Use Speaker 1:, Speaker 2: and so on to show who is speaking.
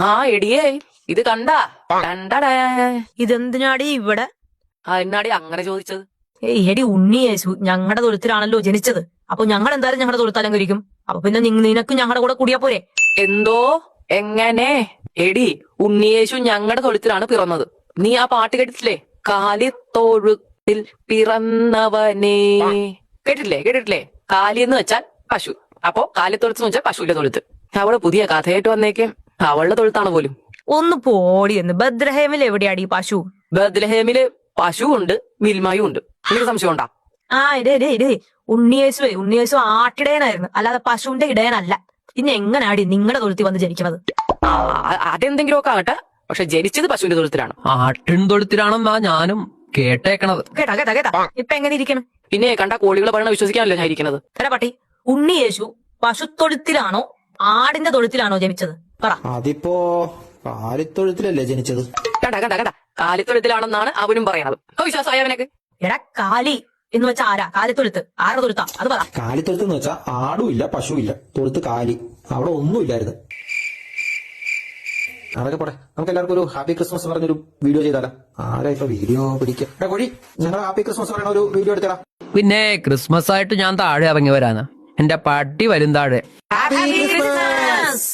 Speaker 1: ആ എടിയേ ഇത് കണ്ടാ കണ്ടടേ.
Speaker 2: ഇതെന്തിനാടി ഇവിടെ?
Speaker 1: എന്നാടി അങ്ങനെ ചോദിച്ചത്?
Speaker 2: എടി ഉണ്ണി യേശു ഞങ്ങളുടെ തൊഴുത്തിലാണല്ലോ ജനിച്ചത്. അപ്പൊ ഞങ്ങൾ എന്തായാലും ഞങ്ങളുടെ തൊഴുത്തലങ്കരിക്കും. അപ്പൊ പിന്നെ നിനക്കും ഞങ്ങളുടെ കൂടെ കൂടിയാ പോരെ?
Speaker 1: എന്തോ എങ്ങനെ? എടി ഉണ്ണിയേശു ഞങ്ങളുടെ തൊഴുത്തിലാണ് പിറന്നത്. നീ ആ പാട്ട് കേട്ടിട്ടില്ലേ? കാലിത്തൊഴുത്തിൽ പിറന്നവനേ. കേട്ടിട്ടില്ലേ? കാലി എന്ന് വെച്ചാൽ പശു. അപ്പോ കാലിത്തൊഴുത്ത് വെച്ചാൽ പശുവിന്റെ തൊഴുത്ത്. അവള് പുതിയ കഥയായിട്ട് വന്നേക്കും. അവളുടെ തൊഴുത്താണ് പോലും.
Speaker 2: ഒന്ന് പോടി എന്ന്. ബദ്രഹേമിൽ എവിടെയാടി പശു?
Speaker 1: ബദ്ലഹേമില് പശു ഉണ്ട്, മിൽമായും ഉണ്ട്. നിനക്ക് സംശയം ഉണ്ടാ?
Speaker 2: ഇടേ ഉണ്ണിയേശു ആട്ടിടയനായിരുന്നു, അല്ലാതെ പശുവിന്റെ ഇടയനല്ല. പിന്നെ എങ്ങനാടി നിങ്ങളുടെ തൊഴുത്തിൽ വന്ന് ജനിക്കുന്നത്?
Speaker 1: അതെന്തെങ്കിലുമൊക്കെ ആകട്ടെ, പക്ഷെ ജനിച്ചത് പശുവിന്റെ തൊഴുത്തിലാണ്.
Speaker 3: ആട്ടിൻ തൊഴുത്തിലാണെന്നാ ഞാനും കേട്ടേക്കണത്.
Speaker 2: കേട്ടാ ഇപ്പൊ എങ്ങനെ ഇരിക്കണം?
Speaker 1: പിന്നെ കണ്ട കോഴികളെ പറയണ വിശ്വസിക്കാനല്ലോ ഞാൻ ഇരിക്കുന്നത്.
Speaker 2: കേട്ടാ പട്ടി, ഉണ്ണിയേശു പശുത്തൊഴുത്തിലാണോ ആടിന്റെ തൊഴുത്തിലാണോ ജനിച്ചത്? പറ.
Speaker 4: അതിപ്പോ കാലിത്തൊഴുത്തിലല്ലേ ജനിച്ചത്?
Speaker 1: കണ്ട കാലിത്തൊഴുത്തിലാണെന്നാണ് അവനും പറയണത്. വിശ്വാസമായ അവനൊക്കെ?
Speaker 2: എടാ കാലി എന്ന് വെച്ചാ ആരാ? കാലിത്തൊഴുത്ത് ആരുടെ തൊഴുത്താ? അത് പറ.
Speaker 4: കാലിത്തൊഴുത്ത് എന്ന് വെച്ചാൽ ആടുമില്ല പശുവില്ല, തൊഴുത്ത് കാലി. അവിടെ ഒന്നുമില്ലായിരുന്നു. അതൊക്കെ പോട്ടെ, നമുക്ക് എല്ലാവർക്കും ഒരു ഹാപ്പി ക്രിസ്മസ് പറഞ്ഞൊരു വീഡിയോ ചെയ്താലോ? ആരാ ഇപ്പൊ വീഡിയോ പിടിക്കുക? കോഴി, ഞങ്ങൾ ഹാപ്പി ക്രിസ്മസ് പറയുന്ന ഒരു വീഡിയോ എടുത്തടാ.
Speaker 3: പിന്നെ ക്രിസ്മസ് ആയിട്ട് ഞാൻ താഴെ ഇറങ്ങി വരാനാ. എന്റെ പട്ടി വരും താഴെ.
Speaker 2: Happy Christmas.